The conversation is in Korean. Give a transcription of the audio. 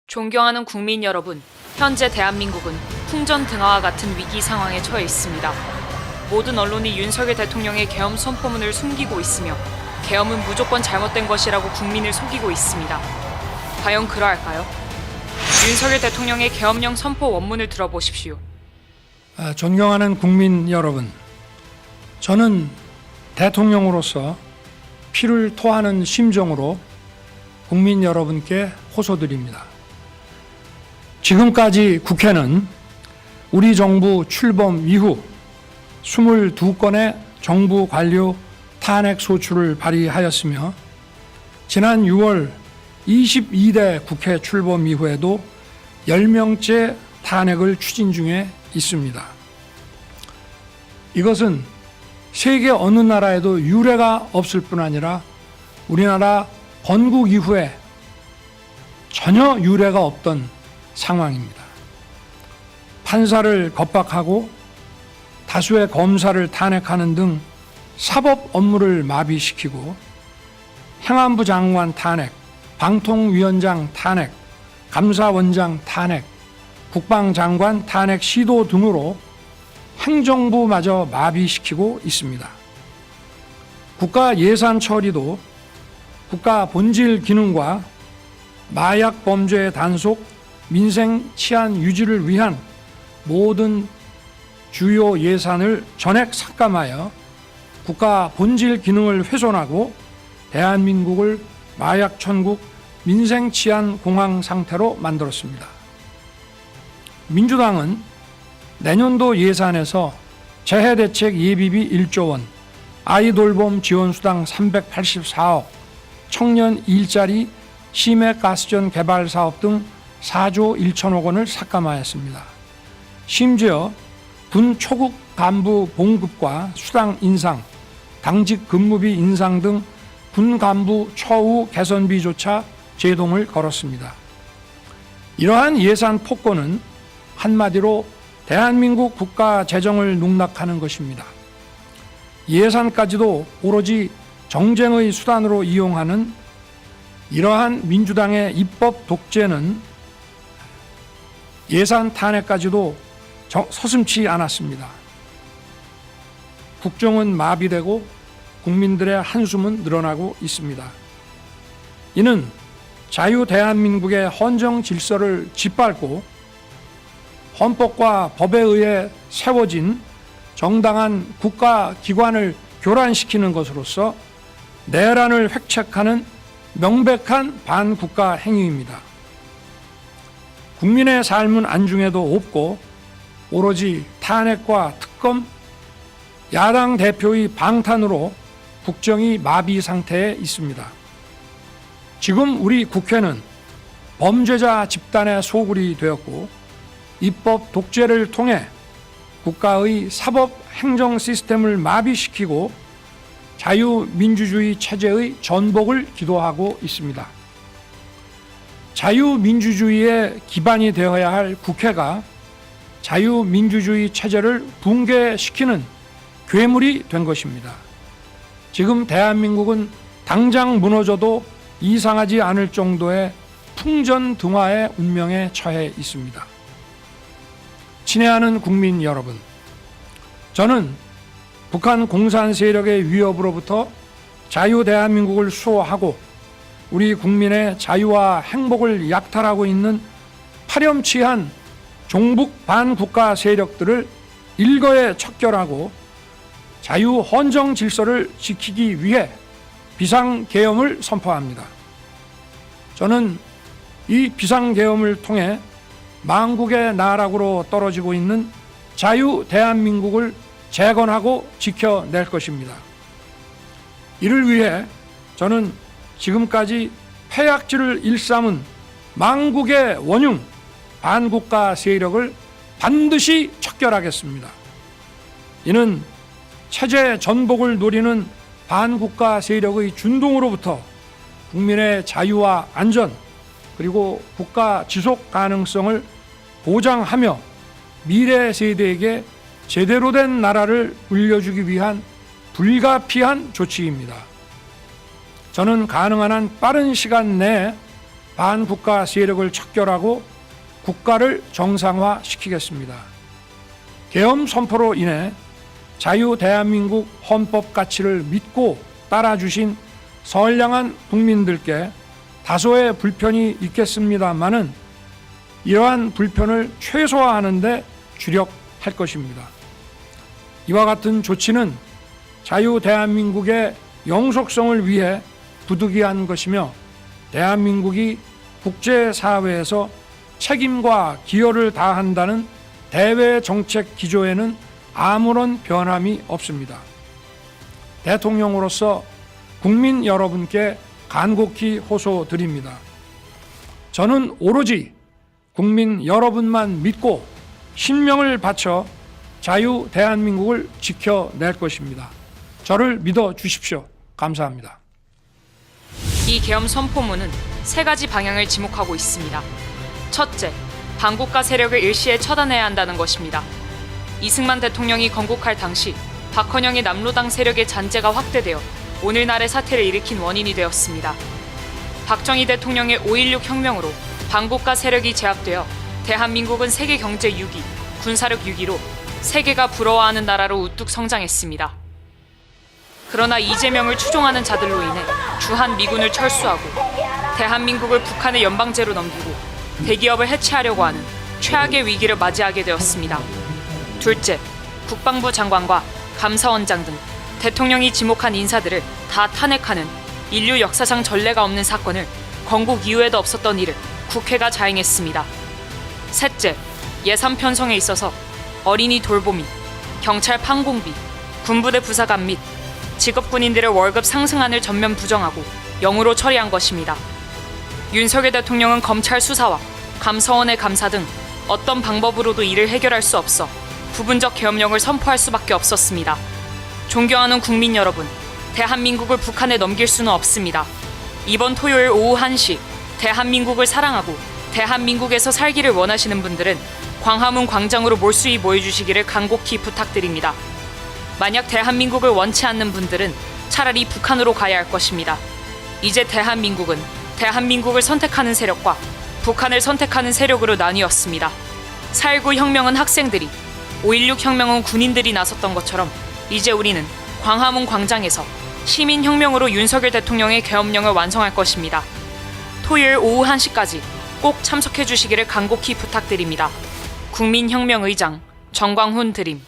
존경하는 국민 여러분, 현재 대한민국은 풍전등화와 같은 위기 상황에 처해 있습니다. 모든 언론이 윤석열 대통령의 계엄 선포문을 숨기고 있으며 계엄은 무조건 잘못된 것이라고 국민을 속이고 있습니다. 과연 그러할까요? 윤석열 대통령의 계엄령 선포 원문을 들어보십시오. 존경하는 국민 여러분, 저는 대통령으로서 피를 토하는 심정으로 국민 여러분께 호소드립니다. 지금까지 국회는 우리 정부 출범 이후 22건의 정부 관료 탄핵 소추를 발의하였으며 지난 6월 22대 국회 출범 이후에도 10명째 탄핵을 추진 중에 있습니다. 이것은 세계 어느 나라에도 유례가 없을 뿐 아니라 우리나라 건국 이후에 전혀 유례가 없던 상황입니다. 판사를 겁박하고 다수의 검사를 탄핵하는 등 사법 업무를 마비시키고 행안부 장관 탄핵, 방통위원장 탄핵, 감사원장 탄핵, 국방장관 탄핵 시도 등으로 행정부마저 마비시키고 있습니다. 국가 예산 처리도 국가 본질 기능과 마약 범죄 단속, 민생 치안 유지를 위한 모든 주요 예산을 전액 삭감하여 국가 본질 기능을 훼손하고 대한민국을 마약 천국, 민생 치안 공황 상태로 만들었습니다. 민주당은 내년도 예산에서 재해대책 예비비 1조 원, 아이돌봄 지원수당 384억, 청년 일자리, 심해가스전 개발 사업 등 4조 1천억 원을 삭감하였습니다. 심지어 군 초급 간부 봉급과 수당 인상, 당직 근무비 인상 등 군 간부 처우 개선비조차 제동을 걸었습니다. 이러한 예산 폭거는 한마디로 대한민국 국가 재정을 농락하는 것입니다. 예산까지도 오로지 정쟁의 수단으로 이용하는 이러한 민주당의 입법 독재는 예산 탄핵까지도 서슴지 않았습니다. 국정은 마비되고 국민들의 한숨은 늘어나고 있습니다. 이는 자유 대한민국의 헌정 질서를 짓밟고 헌법과 법에 의해 세워진 정당한 국가기관을 교란시키는 것으로서 내란을 획책하는 명백한 반국가 행위입니다. 국민의 삶은 안중에도 없고 오로지 탄핵과 특검, 야당 대표의 방탄으로 국정이 마비 상태에 있습니다. 지금 우리 국회는 범죄자 집단의 소굴이 되었고 입법 독재를 통해 국가의 사법 행정 시스템을 마비시키고 자유민주주의 체제의 전복을 기도하고 있습니다. 자유민주주의의 기반이 되어야 할 국회가 자유민주주의 체제를 붕괴시키는 괴물이 된 것입니다. 지금 대한민국은 당장 무너져도 이상하지 않을 정도의 풍전등화의 운명에 처해 있습니다. 친애하는 국민 여러분, 저는 북한 공산 세력의 위협으로부터 자유 대한민국을 수호하고 우리 국민의 자유와 행복을 약탈하고 있는 파렴치한 종북 반국가 세력들을 일거에 척결하고 자유 헌정 질서를 지키기 위해 비상계엄을 선포합니다. 저는 이 비상계엄을 통해 망국의 나락으로 떨어지고 있는 자유 대한민국을 재건하고 지켜낼 것입니다. 이를 위해 저는 지금까지 폐악질을 일삼은 망국의 원흉 반국가 세력을 반드시 척결하겠습니다. 이는 체제 전복을 노리는 반국가 세력의 준동으로부터 국민의 자유와 안전 그리고 국가 지속 가능성을 보장하며 미래 세대에게 제대로 된 나라를 물려주기 위한 불가피한 조치입니다. 저는 가능한 한 빠른 시간 내에 반국가 세력을 척결하고 국가를 정상화시키겠습니다. 계엄 선포로 인해 자유 대한민국 헌법 가치를 믿고 따라주신 선량한 국민들께 다소의 불편이 있겠습니다마는 이러한 불편을 최소화하는 데 주력할 것입니다. 이와 같은 조치는 자유 대한민국의 영속성을 위해 부득이한 것이며 대한민국이 국제사회에서 책임과 기여를 다한다는 대외 정책 기조에는 아무런 변함이 없습니다. 대통령으로서 국민 여러분께 간곡히 호소드립니다. 저는 오로지 국민 여러분만 믿고 신명을 바쳐 자유 대한민국을 지켜낼 것입니다. 저를 믿어 주십시오. 감사합니다. 이 계엄 선포문은 세 가지 방향을 지목하고 있습니다. 첫째, 반국가 세력을 일시에 처단해야 한다는 것입니다. 이승만 대통령이 건국할 당시 박헌영의 남로당 세력의 잔재가 확대되어 오늘날의 사태를 일으킨 원인이 되었습니다. 박정희 대통령의 5.16 혁명으로 반국가 세력이 제압되어 대한민국은 세계 경제 6위, 군사력 6위로 세계가 부러워하는 나라로 우뚝 성장했습니다. 그러나 이재명을 추종하는 자들로 인해 주한 미군을 철수하고 대한민국을 북한의 연방제로 넘기고 대기업을 해체하려고 하는 최악의 위기를 맞이하게 되었습니다. 둘째, 국방부 장관과 감사원장 등 대통령이 지목한 인사들을 다 탄핵하는 인류 역사상 전례가 없는 사건을 건국 이후에도 없었던 일을 국회가 자행했습니다. 셋째, 예산 편성에 있어서 어린이 돌보미, 경찰 판공비, 군부대 부사관 및 직업군인들의 월급 상승안을 전면 부정하고 영으로 처리한 것입니다. 윤석열 대통령은 검찰 수사와 감사원의 감사 등 어떤 방법으로도 이를 해결할 수 없어 부분적 계엄령을 선포할 수밖에 없었습니다. 존경하는 국민 여러분, 대한민국을 북한에 넘길 수는 없습니다. 이번 토요일 오후 1시 대한민국을 사랑하고 대한민국에서 살기를 원하시는 분들은 광화문 광장으로 몰수히 모여주시기를 간곡히 부탁드립니다. 만약 대한민국을 원치 않는 분들은 차라리 북한으로 가야 할 것입니다. 이제 대한민국은 대한민국을 선택하는 세력과 북한을 선택하는 세력으로 나뉘었습니다. 4.19 혁명은 학생들이, 5.16 혁명은 군인들이 나섰던 것처럼 이제 우리는 광화문 광장에서 시민혁명으로 윤석열 대통령의 계엄령을 완성할 것입니다. 토요일 오후 1시까지 꼭 참석해 주시기를 간곡히 부탁드립니다. 국민혁명의장 정광훈 드림.